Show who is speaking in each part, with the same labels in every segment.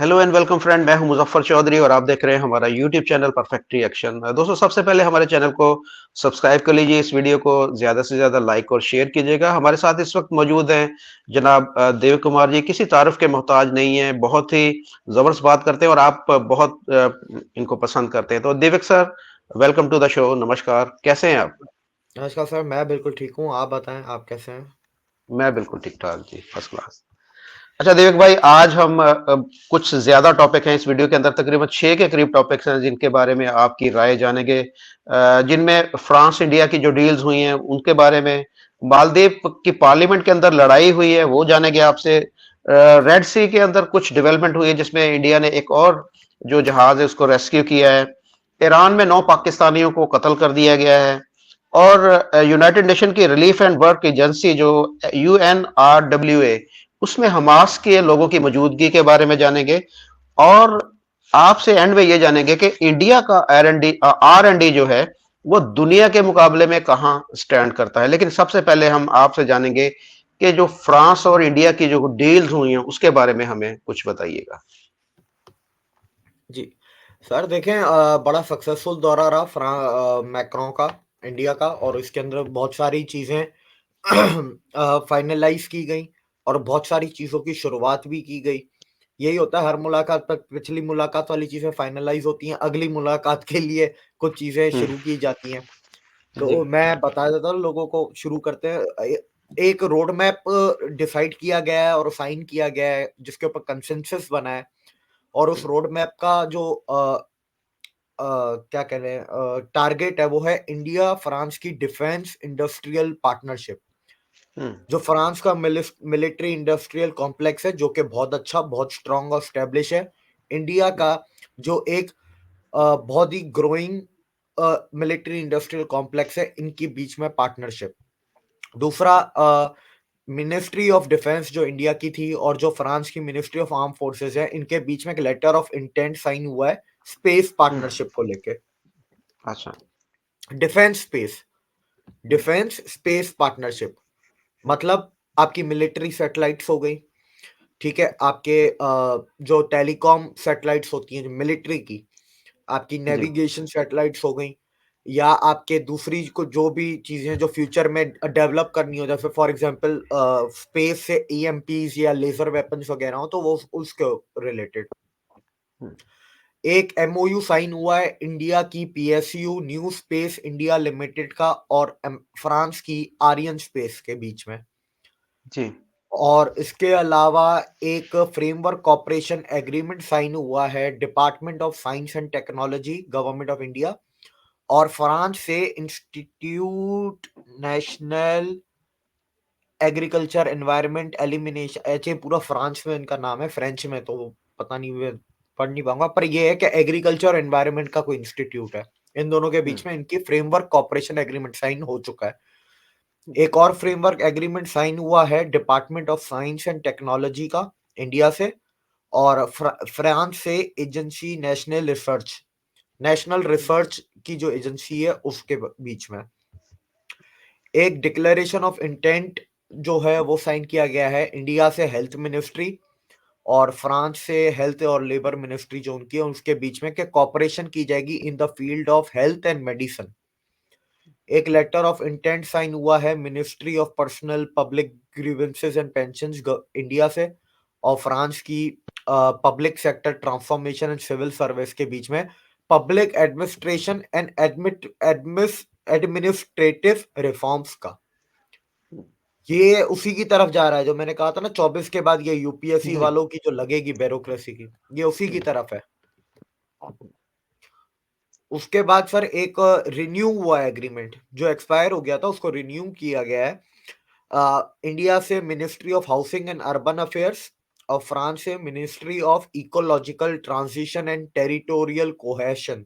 Speaker 1: Hello and welcome friend, मैं हूं मुजफ्फर चौधरी और आप देख रहे हैं हमारा यूट्यूब चैनल परफेक्ट रिएक्शन। दोस्तों, सबसे पहले हमारे चैनल को सब्सक्राइब कर लीजिए, इस वीडियो को ज्यादा से ज्यादा लाइक और शेयर कीजिएगा। हमारे साथ इस वक्त मौजूद हैं जनाब देव कुमार जी। किसी तारुफ के मोहताज नहीं है, बहुत ही जबरदस्त बात करते हैं और आप बहुत इनको पसंद करते हैं। तो Devak sir, welcome to the show. नमस्कार, कैसे हैं आप?
Speaker 2: नमस्कार सर, मैं बिल्कुल ठीक हूँ। आप बताएं, आप कैसे हैं?
Speaker 1: मैं बिल्कुल ठीक ठाक जी, फर्स्ट क्लास। अच्छा देवक भाई, आज हम कुछ ज्यादा टॉपिक हैं इस वीडियो के अंदर, तकरीबन 6 के करीब टॉपिक्स हैं जिनके बारे में आपकी राय जानेंगे। जिनमें फ्रांस इंडिया की जो डील्स हुई हैं उनके बारे में, मालदीव की पार्लियामेंट के अंदर लड़ाई हुई है वो जानेंगे आपसे। रेड सी के अंदर कुछ डेवलपमेंट हुई है जिसमें इंडिया ने एक और जो जहाज है उसको रेस्क्यू किया है। ईरान में 9 पाकिस्तानियों को कत्ल कर दिया गया है। और यूनाइटेड नेशन की रिलीफ एंड वर्क एजेंसी जो UNRWA, उसमें हमास के लोगों की मौजूदगी के बारे में जानेंगे। और आपसे एंड में ये जानेंगे कि इंडिया का R&D जो है वो दुनिया के मुकाबले में कहाँ स्टैंड करता है। लेकिन सबसे पहले हम आपसे जानेंगे कि जो फ्रांस और इंडिया की जो डील्स हुई हैं उसके बारे में हमें कुछ बताइएगा।
Speaker 2: जी सर, देखें, बड़ा सक्सेसफुल दौरा रहा मैक्रों का, इंडिया का। और इसके अंदर बहुत सारी चीज़ें फाइनलाइज की गई और बहुत सारी चीज़ों की शुरुआत भी की गई। यही होता है हर मुलाकात पर, पिछली मुलाकात वाली चीज़ें फाइनलाइज होती हैं, अगली मुलाकात के लिए कुछ चीज़ें
Speaker 1: हम्म।
Speaker 2: शुरू की जाती हैं।
Speaker 1: जी।
Speaker 2: तो मैं बता देता हूँ लोगों को, शुरू करते हैं। एक रोड मैप डिसाइड किया गया है और साइन किया गया है, जिसके ऊपर कंसेंसस बना है। और उस रोड मैप का जो क्या कह रहे हैं, टारगेट है, वो है इंडिया फ्रांस की डिफेंस इंडस्ट्रियल पार्टनरशिप।
Speaker 1: हम्म।
Speaker 2: जो फ्रांस का मिलिट्री इंडस्ट्रियल कॉम्प्लेक्स है, जो कि बहुत अच्छा, बहुत स्ट्रांग और स्टैब्लिश है। इंडिया का जो एक बहुत ही ग्रोइंग मिलिट्री इंडस्ट्रियल कॉम्प्लेक्स है, इनके बीच में पार्टनरशिप। दूसरा, मिनिस्ट्री ऑफ डिफेंस जो इंडिया की थी और जो फ्रांस की मिनिस्ट्री ऑफ आर्म फोर्सेस है, इनके बीच में एक लेटर ऑफ इंटेंट साइन हुआ है स्पेस
Speaker 1: हम्म।
Speaker 2: पार्टनरशिप को लेके।
Speaker 1: अच्छा।
Speaker 2: डिफेंस स्पेस,
Speaker 1: हम्म।
Speaker 2: डिफेंस स्पेस पार्टनरशिप मतलब आपकी मिलिट्री सैटेलाइट्स हो गई। ठीक है, आपके जो टेलीकॉम सैटेलाइट्स होती हैं मिलिट्री की, आपकी
Speaker 1: जी।
Speaker 2: नेविगेशन सैटेलाइट्स हो गई, या आपके दूसरी को जो भी चीजें जो फ्यूचर में डेवलप करनी हो, जैसे फॉर एग्जांपल स्पेस से ईएमपीज या लेजर वेपन्स वगैरह हो, तो वो उसके रिलेटेड
Speaker 1: हम्म।
Speaker 2: एक एमओयू साइन हुआ है इंडिया की PSU new space India limited का और फ्रांस की आर्यन स्पेस के बीच में।
Speaker 1: जी।
Speaker 2: और इसके अलावा एक फ्रेमवर्क कॉपरेशन एग्रीमेंट साइन हुआ है department of science and technology, government of India और फ्रांस से institute national agriculture environment elimination. ऐसे पूरा फ्रांस में इनका नाम है, फ्रेंच में तो पता नहीं, मैं पढ़ नहीं पाऊंगा, पर ये है कि एग्रीकल्चर एनवायरनमेंट का कोई इंस्टीट्यूट है। इन दोनों के
Speaker 1: हम्म।
Speaker 2: बीच में इनकी फ्रेमवर्क कॉपरेशन एग्रीमेंट साइन हो चुका है। एक और फ्रेमवर्क एग्रीमेंट साइन हुआ है department of science and technology का, इंडिया से और फ्रांस से एजेंसी नेशनल रिसर्च की जो एजेंसी है उसके बीच में। एक डिक्लेरेशन ऑफ इंटेंट जो है वो साइन किया गया है इंडिया से हेल्थ मिनिस्ट्री और फ्रांस से हेल्थ और लेबर मिनिस्ट्री जो उनकी है उसके बीच में, कि कॉपरेशन की जाएगी in the field of health and medicine. एक लेटर ऑफ इंटेंट साइन हुआ है ministry of personnel public grievances and pensions India से और फ्रांस की public sector transformation and civil service के बीच में, public administration and administrative reforms का। ये उसी की तरफ जा रहा है जो मैंने कहा था ना, 24 के बाद ये यूपीएससी
Speaker 1: जी।
Speaker 2: वालों की जो लगेगी ब्यूरोक्रेसी की, ये उसी की
Speaker 1: हम्म।
Speaker 2: तरफ है। उसके बाद सर एक रिन्यू हुआ है एग्रीमेंट, जो एक्सपायर हो गया था उसको रिन्यू किया गया है। इंडिया से ministry of housing and urban affairs और फ्रांस से ministry of ecological transition and territorial cohesion,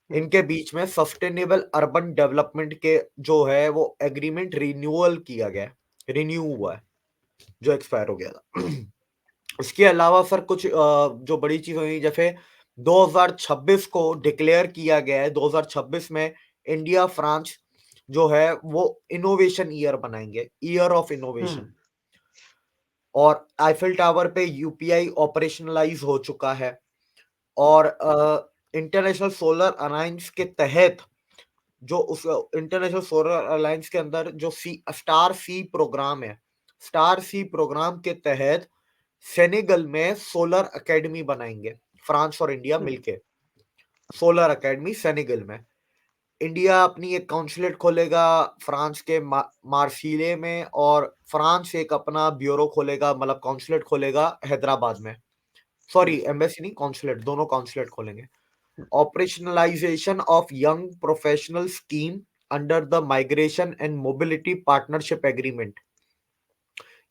Speaker 2: इनके बीच में सस्टेनेबल अर्बन डेवलपमेंट के जो है वो एग्रीमेंट रिन्यूअल किया गया, रिन्यू हुआ है, जो एक्सपायर हो गया था। इसके अलावा सर कुछ जो बड़ी चीज हुई, जैसे 2026 को डिक्लेयर किया गया है, 2026 में इंडिया फ्रांस जो है वो इनोवेशन ईयर बनाएंगे, ईयर ऑफ
Speaker 1: हम्म।
Speaker 2: इनोवेशन। और आईफिल टावर पे यूपीआई ऑपरेशनलाइज हो चुका है। और इंटरनेशनल सोलर अलायंस के तहत जो उस इंटरनेशनल सोलर अलायंस के अंदर जो स्टार सी प्रोग्राम है, स्टार सी प्रोग्राम के तहत सेनेगल में सोलर एकेडमी बनाएंगे फ्रांस और इंडिया मिलके। सोलर एकेडमी सेनेगल में। इंडिया अपनी एक काउंसलेट खोलेगा फ्रांस के मार्सिले में, और फ्रांस एक अपना ब्यूरो खोलेगा, मतलब काउंसलेट खोलेगा हैदराबाद में। सॉरी, एम्बेसी नहीं, काउंसलेट, दोनों काउंसलेट खोलेंगे। Operationalisation of young professional scheme under the migration and mobility partnership agreement.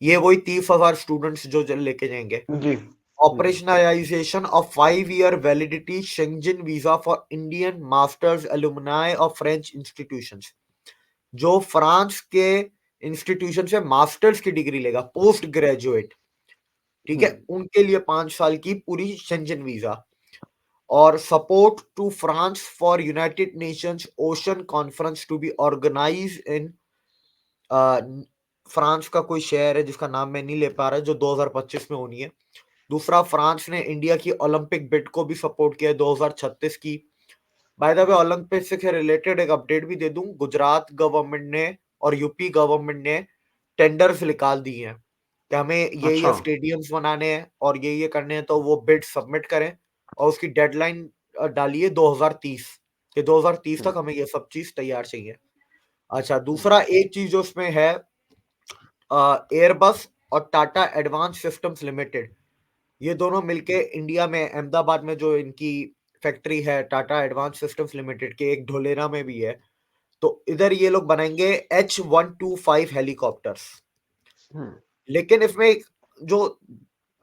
Speaker 2: ये वही 30,000 स्टूडेंट्स जो लेके जाएंगे।
Speaker 1: जी।
Speaker 2: Operationalization of 5-year validity Schengen visa for Indian masters alumni of French institutions। जो फ्रांस के इंस्टीट्यूशन से मास्टर्स की डिग्री लेगा, पोस्ट ग्रेजुएट, ठीक है, उनके लिए 5 साल की पूरी शेंजन वीजा। और support to France for United Nations ocean conference to be organize in, France का कोई शहर है जिसका नाम मैं नहीं ले पा रहा, जो 2025 में होनी है। दूसरा, फ्रांस ने इंडिया की ओलंपिक बिड को भी सपोर्ट किया है 2036 की। बाय द वे, ओलंपिक से रिलेटेड एक अपडेट भी दे दूं, गुजरात गवर्नमेंट ने और यूपी गवर्नमेंट ने टेंडर्स निकाल दिए हैं कि हमें ये
Speaker 1: अच्छा।
Speaker 2: स्टेडियम्स बनाने हैं और ये करने हैं, तो वो बिड सबमिट करें और उसकी डेडलाइन डालिए 2030 कि 2030 तक हमें ये सब चीज तैयार चाहिए। अच्छा, दूसरा एक चीज जो उसमें है, एयरबस और टाटा एडवांस सिस्टम्स लिमिटेड, ये दोनों मिलके इंडिया में अहमदाबाद में जो इनकी फैक्ट्री है टाटा एडवांस सिस्टम्स लिमिटेड के, एक ढोलेरा में भी है, तो इधर ये लोग बनाएंगे H125 हेलीकॉप्टर्स। लेकिन इसमें जो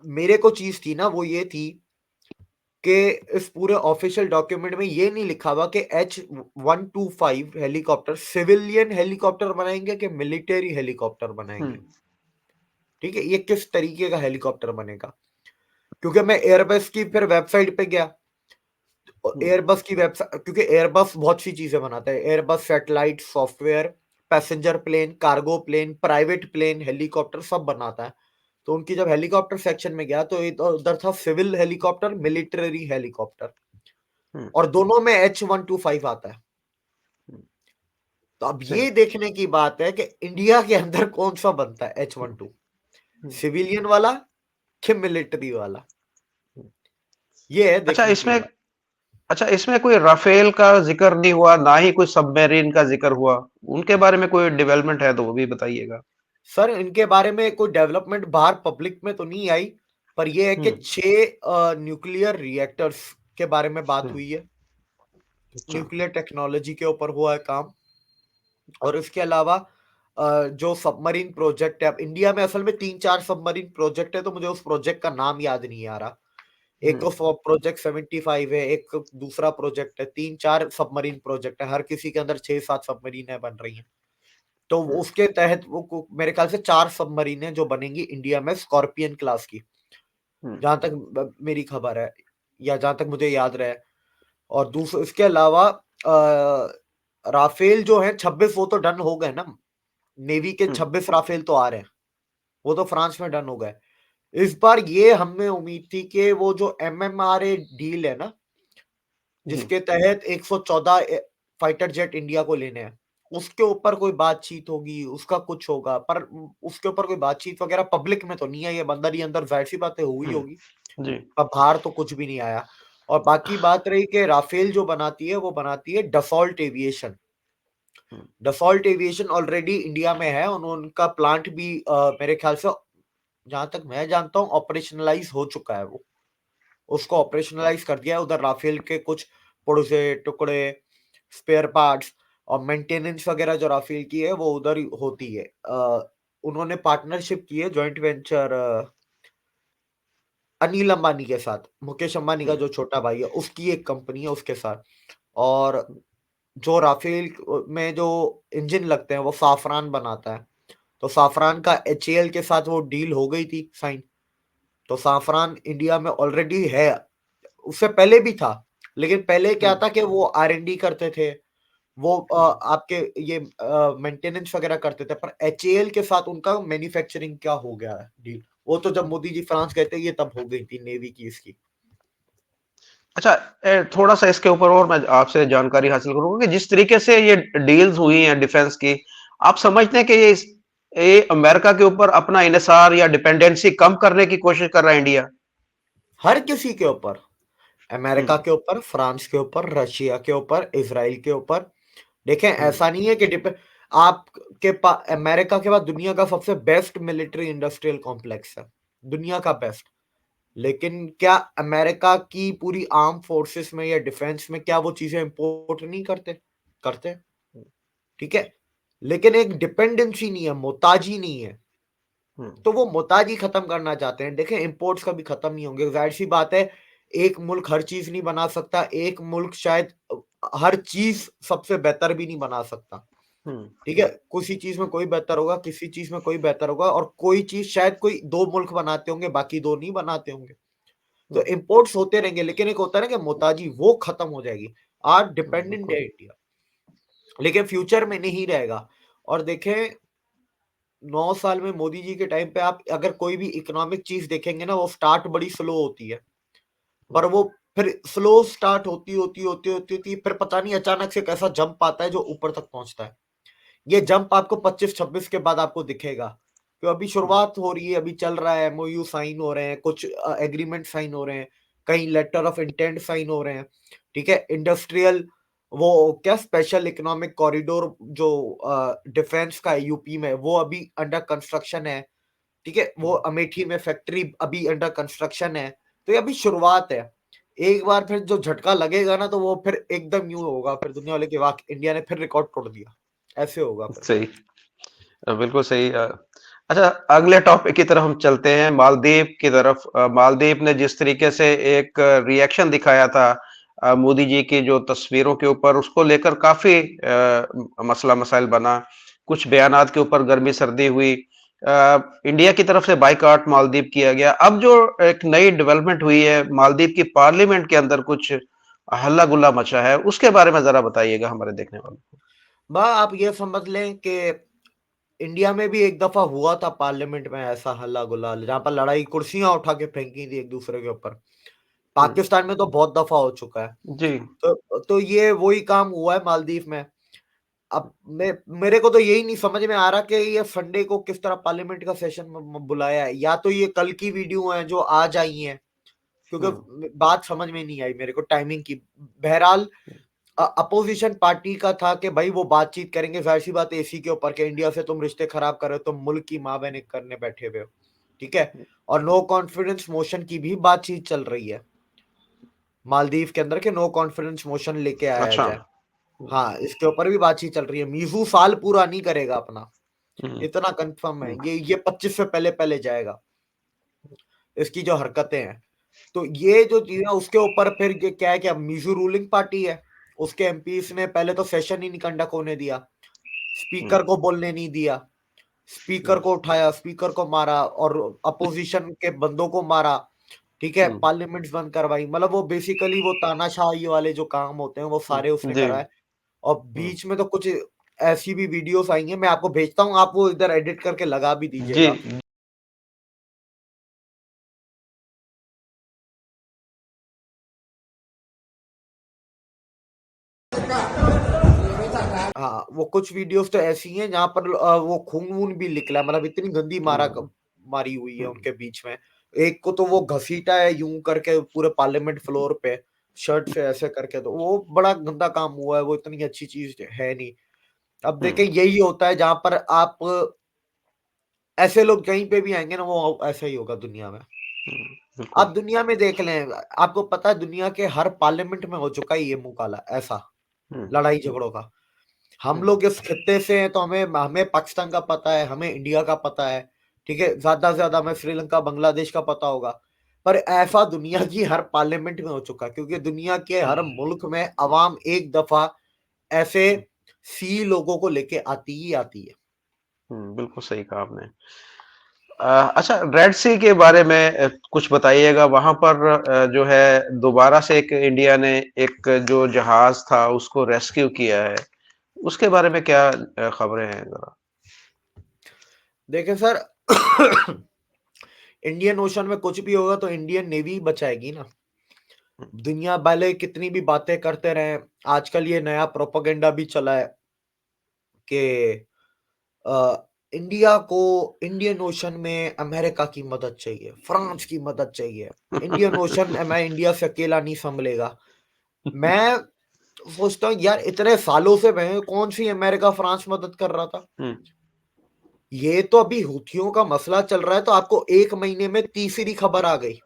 Speaker 2: मेरे को चीज थी ना, वो ये थी कि इस पूरे ऑफिशियल डॉक्यूमेंट में ये नहीं लिखा हुआ कि H125 हेलीकॉप्टर सिविलियन हेलीकॉप्टर बनाएंगे कि मिलिट्री हेलीकॉप्टर बनाएंगे। ठीक है, ये किस तरीके का हेलीकॉप्टर बनेगा? क्योंकि मैं एयरबस की फिर वेबसाइट पे गया, एयरबस की वेबसाइट, क्योंकि एयरबस बहुत सी चीजें बनाता है, Airbus satellite, software, passenger plane, cargo plane, private plane, helicopter सब बनाता है। तो उनकी जब हेलीकॉप्टर सेक्शन में गया तो उधर था सिविल हेलीकॉप्टर, मिलिट्री हेलीकॉप्टर, और दोनों में H125 आता है। तो अब ये देखने की बात है कि इंडिया के अंदर कौन सा बनता है H12, सिविलियन वाला कि मिलिट्री वाला? ये है
Speaker 1: अच्छा,
Speaker 2: देखने की
Speaker 1: इसमें
Speaker 2: बात।
Speaker 1: अच्छा, इसमें कोई राफेल का जिक्र नहीं हुआ, ना ही कोई सबमरीन का जिक्र हुआ। उनके बारे में कोई डेवलपमेंट है तो वो भी बताइएगा।
Speaker 2: सर, इनके बारे में कोई डेवलपमेंट बाहर पब्लिक में तो नहीं आई, पर यह है कि 6 न्यूक्लियर रिएक्टर्स के बारे में बात हुई है।
Speaker 1: अच्छा।
Speaker 2: न्यूक्लियर टेक्नोलॉजी के ऊपर हुआ है काम। और इसके अलावा जो सबमरीन प्रोजेक्ट है, अब इंडिया में असल में 3-4 सबमरीन प्रोजेक्ट है, तो मुझे उस प्रोजेक्ट का नाम याद नहीं आ रहा। एक तो प्रोजेक्ट 75 है, एक दूसरा प्रोजेक्ट है, 3-4 सबमरीन प्रोजेक्ट है, हर किसी के अंदर 6-7 सबमरीन बन रही हैं। तो उसके तहत वो मेरे ख्याल से 4 सबमरीनें जो बनेंगी इंडिया में स्कॉर्पियन क्लास की, जहां तक मेरी खबर है या जहां तक मुझे याद रहे। और दूसरा, इसके अलावा राफेल जो है 26, वो तो डन हो गए ना, नेवी के 26 राफेल तो आ रहे हैं, वो तो फ्रांस में डन हो गए। इस बार ये हमें उम्मीद थी कि वो जो MMRA डील है ना, जिसके तहत 114 फाइटर जेट इंडिया को लेने हैं, उसके ऊपर कोई बातचीत होगी, उसका कुछ होगा, पर उसके ऊपर कोई बातचीत वगैरह पब्लिक में तो नहीं है, ये अंदर ही अंदर जाहिर सी बातें हुई होगी,
Speaker 1: जी।
Speaker 2: पर बाहर तो कुछ भी नहीं आया। और बाकी बात रही कि राफेल जो बनाती है, वो बनाती है Dassault aviation. Dassault aviation already India में है, उनका प्लांट भी मेरे ख्याल से, जहां तक मैं जानता हूँ, ऑपरेशनलाइज हो चुका है। वो उसको ऑपरेशनलाइज कर दिया है। उधर राफेल के कुछ पुर्जे, टुकड़े, स्पेयर पार्ट्स और मेंटेनेंस वगैरह जो राफेल की है, वो उधर ही होती है। उन्होंने पार्टनरशिप की है, जॉइंट वेंचर, अनिल अंबानी के साथ, मुकेश अंबानी का जो छोटा भाई है, उसकी एक कंपनी है उसके साथ। और जो राफेल में जो इंजन लगते हैं, वो साफरान बनाता है। तो साफरान का HAL के साथ वो डील हो गई थी साइन। तो साफरान इंडिया में ऑलरेडी है, उससे पहले भी था, लेकिन पहले क्या था कि वो R&D करते थे, वो आपके ये मेंटेनेंस वगैरह करते थे, पर HAL के साथ उनका मैन्युफैक्चरिंग क्या हो गया है डील। वो तो जब मोदी जी फ्रांस गए थे, ये तब हो गई थी नेवी की इसकी।
Speaker 1: अच्छा, थोड़ा सा इसके ऊपर और मैं आपसे जानकारी हासिल करूंगा कि जिस तरीके से ये डील्स हुई हैं डिफेंस की, आप समझते हैं कि ये अमेरिका के ऊपर अपना इन्हिसार या डिपेंडेंसी कम करने की कोशिश कर रहा है इंडिया?
Speaker 2: हर किसी के ऊपर, अमेरिका
Speaker 1: हम्म।
Speaker 2: के ऊपर, फ्रांस के ऊपर, रशिया के ऊपर, इसराइल के ऊपर। देखें,
Speaker 1: हम्म।
Speaker 2: ऐसा नहीं है कि आपके पास अमेरिका के बाद दुनिया का सबसे बेस्ट मिलिट्री इंडस्ट्रियल कॉम्प्लेक्स है, दुनिया का बेस्ट। लेकिन क्या अमेरिका की पूरी आर्म फोर्सेस में या डिफेंस में क्या वो चीजें इंपोर्ट नहीं करते? करते हैं, ठीक है। लेकिन एक डिपेंडेंसी नहीं है, मोहताजी नहीं है।
Speaker 1: हम्म।
Speaker 2: तो वो मोहताजी खत्म करना चाहते हैं। देखें, इंपोर्ट्स कभी खत्म नहीं होंगे, जाहिर सी बात है। एक मुल्क हर चीज नहीं बना सकता, एक मुल्क शायद हर चीज सबसे बेहतर भी नहीं बना सकता,
Speaker 1: हम्म।
Speaker 2: ठीक है। किसी चीज में कोई बेहतर होगा, किसी चीज में कोई बेहतर होगा, और कोई चीज शायद कोई दो मुल्क बनाते होंगे, बाकी दो नहीं बनाते होंगे। तो
Speaker 1: हम्म।
Speaker 2: इंपोर्ट्स होते रहेंगे, लेकिन एक होता है ना कि मोहताजी, वो खत्म हो जाएगी। आज डिपेंडेंट
Speaker 1: बिल्कुल।
Speaker 2: है इंडिया, लेकिन फ्यूचर में नहीं रहेगा। और देखें, 9 साल में मोदी जी के टाइम पे आप अगर कोई भी इकोनॉमिक चीज देखेंगे ना, वो स्टार्ट बड़ी स्लो होती है, पर वो फिर स्लो स्टार्ट होती होती होती होती होती फिर पता नहीं अचानक से कैसा जंप आता है जो ऊपर तक पहुंचता है। ये जंप आपको 25-26 के बाद आपको दिखेगा। तो अभी शुरुआत हो रही है, अभी चल रहा है, एमओयू साइन हो रहे हैं, कुछ एग्रीमेंट साइन हो रहे हैं, कई लेटर ऑफ इंटेंट साइन हो रहे हैं, ठीक है। इंडस्ट्रियल, वो क्या, स्पेशल इकोनॉमिक कॉरिडोर जो डिफेंस का है यूपी में, वो अभी अंडर कंस्ट्रक्शन है, ठीक है। वो अमेठी में फैक्ट्री अभी अंडर कंस्ट्रक्शन है। तो ये अभी शुरुआत है। एक बार फिर जो झटका लगेगा ना, तो वो फिर एकदम यूं होगा, फिर दुनिया वाले की वाह, इंडिया ने फिर रिकॉर्ड तोड़ दिया, ऐसे होगा फिर।
Speaker 1: सही। बिल्कुल सही। अच्छा, अगले टॉपिक की तरफ हम चलते हैं, मालदीव की तरफ। मालदीव ने जिस तरीके से एक रिएक्शन दिखाया था मोदी जी की जो तस्वीरों के ऊपर, उसको लेकर काफी मसला मसाइल बना। कुछ बयानात के ऊपर गर्मी सर्दी हुई। इंडिया की तरफ से बाइकआउट मालदीव किया गया। अब जो एक नई डेवलपमेंट हुई है, मालदीव की पार्लियामेंट के अंदर कुछ हल्ला गुल्ला मचा है, उसके बारे में जरा बताइएगा हमारे देखने वालों को।
Speaker 2: आप ये समझ लें कि इंडिया में भी एक दफा हुआ था पार्लियामेंट में ऐसा हल्ला गुल्ला, जहां पर लड़ाई, कुर्सियां उठा के फेंकी थी एक दूसरे के ऊपर।
Speaker 1: हम्म।
Speaker 2: पाकिस्तान में तो बहुत दफा हो चुका है।
Speaker 1: जी।
Speaker 2: तो ये वही काम हुआ है मालदीव में। अब मेरे को तो यही नहीं समझ में आ रहा कि ये संडे को किस तरह पार्लियामेंट का सेशन बुलाया है, या तो ये कल की वीडियो है जो आज आई है,
Speaker 1: हम्म।
Speaker 2: क्योंकि बात समझ में नहीं आई मेरे को टाइमिंग की। बहरहाल, अपोजिशन पार्टी का था कि भाई वो बातचीत करेंगे, जाहिर सी बात है इसी के ऊपर, कि इंडिया से तुम रिश्ते खराब कर रहे हो, तुम मुल्क की माँ बहन करने बैठे हुए हो, ठीक है। और नो कॉन्फिडेंस मोशन की भी बातचीत चल रही है मालदीव के अंदर, के नो कॉन्फिडेंस मोशन लेके आया
Speaker 1: अच्छा।
Speaker 2: जाए। हाँ, इसके ऊपर भी बातचीत चल रही है। मीजू साल पूरा नहीं करेगा अपना,
Speaker 1: हम्म।
Speaker 2: इतना कंफर्म है।
Speaker 1: हम्म।
Speaker 2: ये 25 से पहले पहले जाएगा, इसकी जो हरकतें हैं। तो ये जो चीज है, उसके ऊपर फिर ये क्या है कि अब मीजू रूलिंग पार्टी है, उसके एमपीस ने पहले तो सेशन ही नहीं कंडक्ट होने दिया,
Speaker 1: हम्म।
Speaker 2: स्पीकर को बोलने नहीं दिया,
Speaker 1: हम्म।
Speaker 2: स्पीकर को उठाया, स्पीकर को मारा, और अपोजिशन के बंदों को मारा, ठीक है।
Speaker 1: हम्म।
Speaker 2: पार्लियामेंट बंद करवाई, मतलब वो बेसिकली वो तानाशाही वाले जो काम होते हैं वो सारे उसने
Speaker 1: जी।
Speaker 2: कराए। और
Speaker 1: हम्म।
Speaker 2: बीच में तो कुछ ऐसी भी वीडियोस आई हैं, मैं आपको भेजता हूँ, आप वो इधर एडिट करके लगा भी
Speaker 1: जी।
Speaker 2: दीजिएगा। हाँ, वो कुछ वीडियोस तो ऐसी हैं जहां पर वो खून वून भी निकला है, मतलब इतनी गंदी मारी हुई है उनके बीच में। एक को तो वो घसीटा है यूं करके पूरे पार्लियामेंट फ्लोर पे, शर्ट से ऐसे करके, तो वो बड़ा गंदा काम हुआ है, वो इतनी अच्छी चीज है नहीं। अब देखें,
Speaker 1: हम्म।
Speaker 2: यही होता है जहां पर आप ऐसे लोग कहीं पे भी आएंगे ना, वो ऐसा ही होगा दुनिया में।
Speaker 1: बिल्कुल।
Speaker 2: आप दुनिया में देख लें, आपको पता है दुनिया के हर पार्लियामेंट में हो चुका है ये मुंह काला ऐसा,
Speaker 1: हम्म।
Speaker 2: लड़ाई
Speaker 1: हम्म।
Speaker 2: झगड़ों का। हम
Speaker 1: हम्म।
Speaker 2: लोग इस खित्ते से हैं, तो हमें हमें पाकिस्तान का पता है, हमें इंडिया का पता है, ठीक है। ज्यादा से ज्यादा हमें श्रीलंका, बांग्लादेश का पता होगा। पर ऐसा दुनिया की हर पार्लियामेंट में हो चुका है, क्योंकि दुनिया के हर मुल्क में अवाम एक दफा ऐसे सी लोगों को लेके आती ही आती है।
Speaker 1: बिल्कुल सही कहा आपने। अच्छा, रेड सी के बारे में कुछ बताइएगा। वहां पर जो है दोबारा से एक इंडिया ने एक जो जहाज था उसको रेस्क्यू किया है, उसके बारे में क्या खबरें हैं जरा?
Speaker 2: देखें सर, इंडियन ओशन में कुछ भी होगा तो इंडियन नेवी बचाएगी ना। दुनिया वाले कितनी भी बातें करते रहे, आजकल ये नया प्रोपेगेंडा भी चला है कि इंडिया को इंडियन ओशन में अमेरिका की मदद चाहिए, फ्रांस की मदद चाहिए, इंडियन ओशन में इंडिया से अकेला नहीं संभलेगा। मैं सोचता हूँ यार, इतने सालों से मैं कौन सी अमेरिका फ्रांस मदद कर रहा था। ये तो अभी हुथियों का मसला चल रहा है तो आपको 1 महीने में तीसरी खबर आ गई।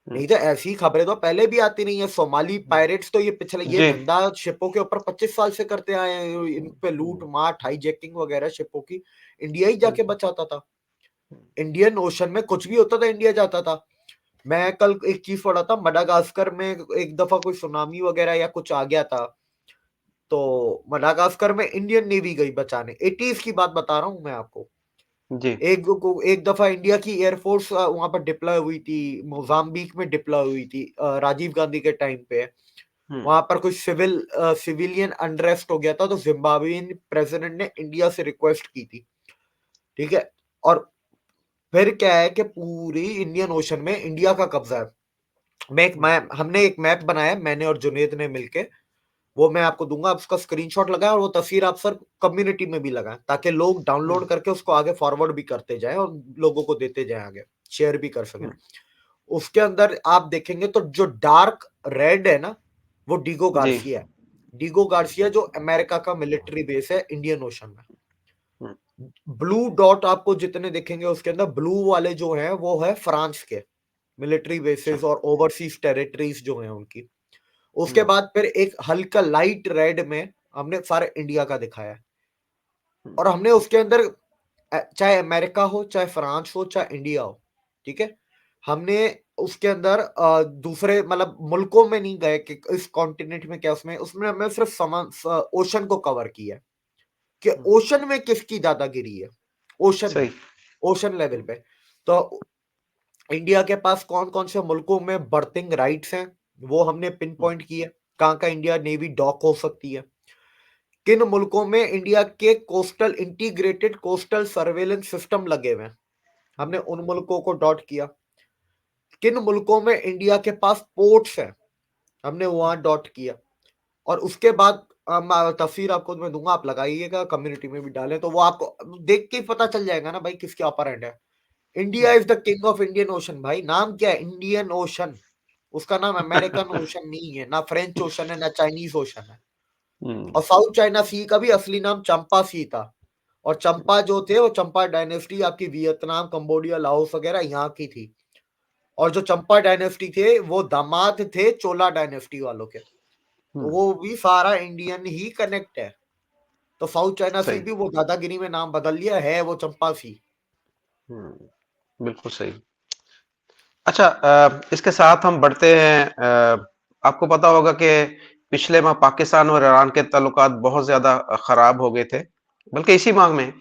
Speaker 2: नहीं तो ऐसी खबरें तो पहले भी आती नहीं है। सोमाली पायरेट्स तो ये पिछले ये
Speaker 1: जी
Speaker 2: धंधा शिपों के ऊपर 25 साल से करते आए हैं। इन पे लूट मार हाईजैकिंग वगैरह शिपों की इंडिया ही जाके बचाता था। इंडियन ओशन में कुछ भी होता था इंडिया जाता था। मैं कल एक चीज पढ़ा था, मडागास्कर में एक दफा कोई सुनामी वगैरह या कुछ आ गया था, तो मडागास्कर में इंडियन नेवी गई बचाने। 80s की बात बता रहा हूं मैं आपको।
Speaker 1: जी
Speaker 2: एक दफा इंडिया की एयरफोर्स वहां पर डिप्लॉय हुई थी, मोजाम्बिक में डिप्लॉय हुई थी राजीव गांधी के टाइम पे। वहां पर कुछ सिविलियन अनरेस्ट हो गया था तो जिम्बाब्वेन प्रेसिडेंट ने इंडिया से रिक्वेस्ट की थी, ठीक है। और फिर क्या है कि पूरी इंडियन ओशन में इंडिया का कब्जा है। हमने एक मैप बनाया, मैंने और जुनेद ने मिलके। वो मैं आपको दूंगा, आप उसका स्क्रीनशॉट लगाएं और वो तस्वीर आप सर कम्युनिटी में भी लगाएं ताकि लोग डाउनलोड करके उसको आगे फॉरवर्ड भी करते जाएं और लोगों को देते जाएं, आगे शेयर भी कर सकें। उसके अंदर आप देखेंगे तो जो डार्क रेड है ना, वो डीगो
Speaker 1: जी
Speaker 2: गार्सिया है। डीगो गार्सिया जो अमेरिका का मिलिट्री बेस है इंडियन ओशन में। ब्लू डॉट आपको जितने दिखेंगे उसके अंदर ब्लू वाले जो हैं वो है फ्रांस के मिलिट्री बेसिस और ओवरसीज टेरिटरीज जो हैं उनकी। उसके बाद फिर एक हल्का लाइट रेड में हमने सारे इंडिया का दिखाया है। और हमने उसके अंदर चाहे अमेरिका हो, चाहे फ्रांस हो, चाहे इंडिया हो, ठीक है, हमने उसके अंदर दूसरे मतलब मुल्कों में नहीं गए कि इस कॉन्टिनेंट में क्या उसमें उसमें हमने सिर्फ ओशन को कवर किया है कि ओशन में किसकी दादागिरी है। ओशन में,
Speaker 1: सही
Speaker 2: ओशन लेवल पे तो इंडिया के पास कौन कौन से मुल्कों में बर्थिंग राइट्स हैं वो हमने पिन पॉइंट किया। कहाँ का इंडिया नेवी डॉक हो सकती है, किन मुल्कों में इंडिया के coastal integrated coastal surveillance system लगे हुए हैं, हमने उन मुल्कों को डॉट किया। किन मुल्कों में इंडिया के पास पोर्ट्स हैं, हमने वहां डॉट किया। और उसके बाद तस्वीर आपको मैं दूंगा, आप लगाइएगा, कम्युनिटी में भी डालें तो वो आपको देख के ही पता चल जाएगा ना भाई किसके अपर एंड है। India is the king of Indian ocean भाई। नाम क्या है? Indian ocean. उसका नाम अमेरिकन ओशन नहीं है, ना फ्रेंच ओशन है, ना चाइनीज ओशन है। और साउथ चाइना सी का भी असली नाम चंपा सी था। और चंपा जो थे वो चंपा डायनेस्टी आपकी वियतनाम, कंबोडिया, लाओस वगैरह यहाँ की थी। और जो चंपा डायनेस्टी थे वो दामाद थे चोला डायनेस्टी वालों के। तो वो भी सारा इंडियन ही कनेक्ट है। तो साउथ चाइना सी
Speaker 1: सही
Speaker 2: भी वो दादागिरी में नाम बदल लिया है, वो चंपा सी।
Speaker 1: बिल्कुल सही। अच्छा इसके साथ हम बढ़ते हैं। आपको पता होगा कि पिछले माह पाकिस्तान और ईरान के ताल्लुकात बहुत ज्यादा खराब हो गए थे। बल्कि इसी माह में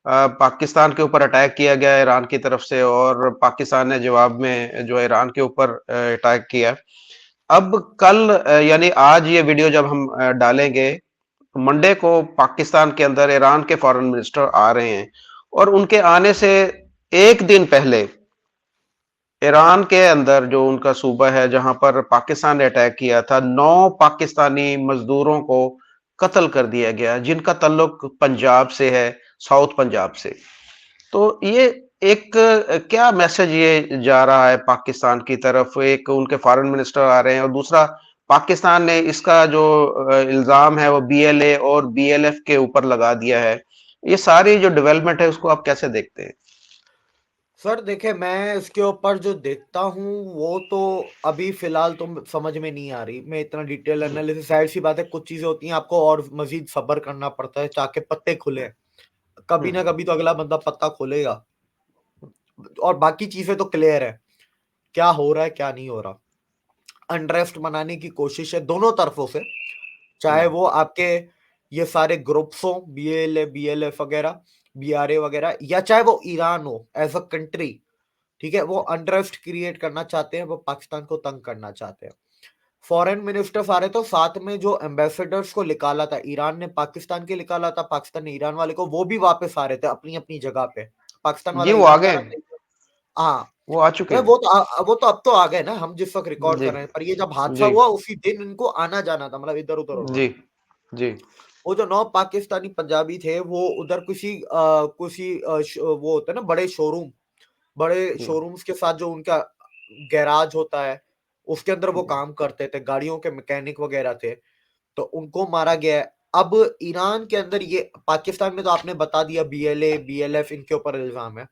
Speaker 1: पाकिस्तान के ऊपर अटैक किया गया ईरान की तरफ से और पाकिस्तान ने जवाब में जो है ईरान के ऊपर अटैक किया। अब कल यानी आज ये वीडियो जब हम डालेंगे, मंडे को पाकिस्तान के अंदर ईरान के फॉरेन मिनिस्टर आ रहे हैं और उनके आने से एक दिन पहले ईरान के अंदर जो उनका सूबा है जहां पर पाकिस्तान ने अटैक किया था, 9 पाकिस्तानी मजदूरों को कत्ल कर दिया गया जिनका ताल्लुक पंजाब से है, साउथ पंजाब से। तो ये एक क्या मैसेज ये जा रहा है पाकिस्तान की तरफ? एक उनके फॉरेन मिनिस्टर आ रहे हैं और दूसरा पाकिस्तान ने इसका जो इल्जाम है वो बीएलए और बीएलएफ के ऊपर लगा दिया है। ये सारी जो डेवलपमेंट है उसको आप कैसे देखते हैं?
Speaker 2: सर देखे, मैं इसके ऊपर जो देखता हूँ वो तो अभी फिलहाल तो समझ में नहीं आ रही। मैं इतना डिटेल एनालिसिस, जाहिर सी बात है कुछ चीजें होती हैं आपको और मजीद सब्र करना पड़ता है ताकि पत्ते खुले। कभी ना कभी तो अगला बंदा पत्ता खोलेगा। और बाकी चीजें तो क्लियर है क्या हो रहा है क्या नहीं हो रहा। अनरेस्ट बनाने की कोशिश है दोनों तरफों से, चाहे वो आपके ये सारे ग्रुप्स हो, बीएलएफ वगैरह, बीआरए वगैरह, या चाहे वो ईरान हो एज अ कंट्री। ठीक है, वो अनरेस्ट क्रिएट करना चाहते हैं, वो पाकिस्तान को तंग करना चाहते हैं। फॉरेन मिनिस्टर्स आ रहे तो साथ में जो एम्बेसडर्स को निकाला था, ईरान ने पाकिस्तान के निकाला था, पाकिस्तान ने ईरान वाले को, वो भी वापस आ रहे थे अपनी अपनी जगह पे। पाकिस्तान वाला
Speaker 1: जी वो आ
Speaker 2: ईरान जा
Speaker 1: गए।
Speaker 2: रहा था, हाँ।
Speaker 1: वो आ चुके
Speaker 2: अरे
Speaker 1: हैं।
Speaker 2: वो तो अब तो आ गए ना, हम जिस वक्त रिकॉर्ड
Speaker 1: जी,
Speaker 2: कर रहे हैं, पर ये जब हादसा
Speaker 1: जी,
Speaker 2: हुआ उसी दिन इनको आना जाना था, मतलब इधर उधर होना
Speaker 1: जी,
Speaker 2: था।
Speaker 1: जी,
Speaker 2: वो जो 9 पाकिस्तानी पंजाबी थे वो उधर वो होते हैं ना बड़े
Speaker 1: हुँ,
Speaker 2: शोरूम्स के साथ जो उनका गैराज होता है, उसके अंदर वो
Speaker 1: जी,
Speaker 2: काम करते थे, गाड़ियों के मैकेनिक वगैरह थे, तो उनको मारा गया है। अब ईरान के अंदर ये पाकिस्तान में तो आपने बता दिया बीएलए, बीएलएफ इनके ऊपर इल्ज़ाम है।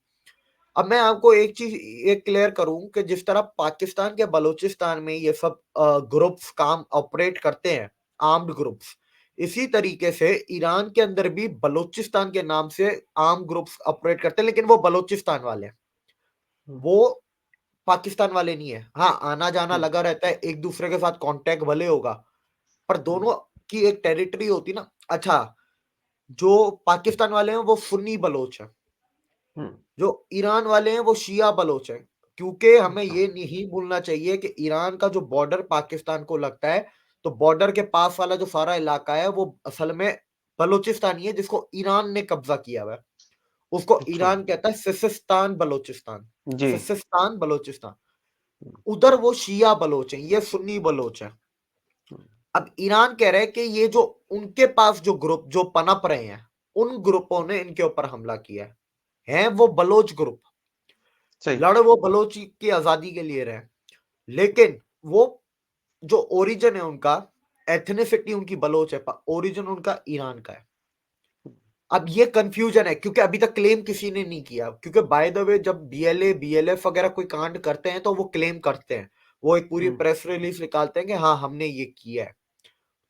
Speaker 2: अब मैं आपको एक चीज़ ये क्लियर करूँ कि जिस तरह पाकिस्तान के बलूचिस्तान में ये सब ग्रुप्स काम ऑपरेट करते हैं, आर्म्ड ग्रुप्स, इसी तरीके से ईरान के अंदर भी बलूचिस्तान के नाम से आर्म्ड ग्रुप्स ऑपरेट करते हैं, लेकिन वो बलूचिस्तान वाले हैं।
Speaker 1: हुँ,
Speaker 2: वो पाकिस्तान वाले नहीं है। हाँ, आना-जाना
Speaker 1: हुँ,
Speaker 2: लगा रहता है, एक-दूसरे के साथ कॉन्टैक्ट भले होगा, पर
Speaker 1: हुँ,
Speaker 2: दोनों की एक टेरिटरी होती ना। अच्छा, जो पाकिस्तान वाले हैं वो सुन्नी बलोच हैं,
Speaker 1: हुँ,
Speaker 2: जो ईरान वाले हैं वो शिया बलोच हैं। क्योंकि हमें
Speaker 1: अच्छा,
Speaker 2: ये नहीं भूलना चाहिए कि ईरान का जो बॉर्डर पाकिस्तान को लगता है, तो बॉर्डर के पास वाला जो सारा इलाका है वो असल में बलूचिस्तान ही है, जिसको ईरान ने कब्ज़ा किया हुआ है। उसको
Speaker 1: अच्छा,
Speaker 2: ईरान कहता है सिसिस्तान बलूचिस्तान,
Speaker 1: जी,
Speaker 2: सिसिस्तान बलूचिस्तान।
Speaker 1: हुँ,
Speaker 2: उधर वो शिया बलोच हैं, ये सुन्नी बलोच हैं।
Speaker 1: हुँ,
Speaker 2: अब ईरान कह रहा है कि ये जो उनके पास जो ग्रुप जो पनप रहे हैं, उन ग्रुपों ने इनके ऊपर हमला किया है। हैं वो बलोच ग्रुप,
Speaker 1: सही,
Speaker 2: लड़ वो बलोची की आज़ादी के लिए रहे हैं। लेकिन वो जो ओरिजिन है उनका, एथनिसिटी उनकी बलोच है, प ओरिजिन उनका ईरान का है। अब ये कन्फ्यूजन है क्योंकि अभी तक क्लेम किसी ने नहीं किया, क्योंकि बाय द वे जब बीएलए, बीएलएफ वगैरह कोई कांड करते हैं तो वो क्लेम करते हैं। वो एक पूरी
Speaker 1: हुँ,
Speaker 2: प्रेस रिलीज़ निकालते हैं कि हाँ, हमने ये किया है।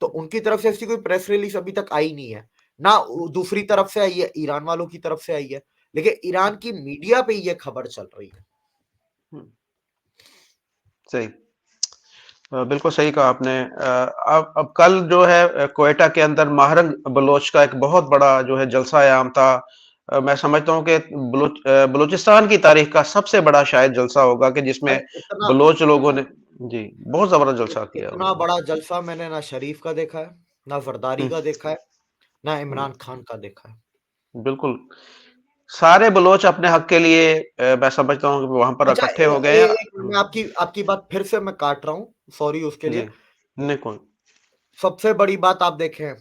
Speaker 2: तो उनकी तरफ से ऐसी कोई प्रेस रिलीज अभी तक आई नहीं है। ना दूसरी तरफ से आई है, ईरान वालों की तरफ से आई है। लेकिन ईरान की मीडिया पे ये खबर चल रही है।
Speaker 1: हुँ, सही। बिल्कुल सही कहा आपने। अब कल जो है क्वेटा के अंदर महरंग बलोच का एक बहुत बड़ा जो है जलसा-ए-आम था। मैं समझता हूँ कि बलूचिस्तान की तारीख का सबसे बड़ा शायद जलसा होगा कि जिसमें
Speaker 2: अरे इतना
Speaker 1: बलोच लोगों ने जी, बहुत ज़बरदस्त जलसा किया
Speaker 2: इतना
Speaker 1: उन्होंने।
Speaker 2: बड़ा जलसा मैंने ना शरीफ का देखा है, ना जरदारी
Speaker 1: हुँ,
Speaker 2: का देखा है, ना
Speaker 1: हुँ,
Speaker 2: इमरान खान का देखा है।
Speaker 1: बिल्कुल। सारे बलोच अपने हक के लिए मैं समझता हूँ कि वहाँ पर
Speaker 2: अच्छा,
Speaker 1: इकट्ठे हो गए हैं।
Speaker 2: एक मैं आपकी आपकी बात फिर से मैं काट रहा हूँ, सॉरी उसके
Speaker 1: जी,
Speaker 2: लिए।
Speaker 1: नहीं कौन
Speaker 2: सबसे बड़ी बात आप देखें,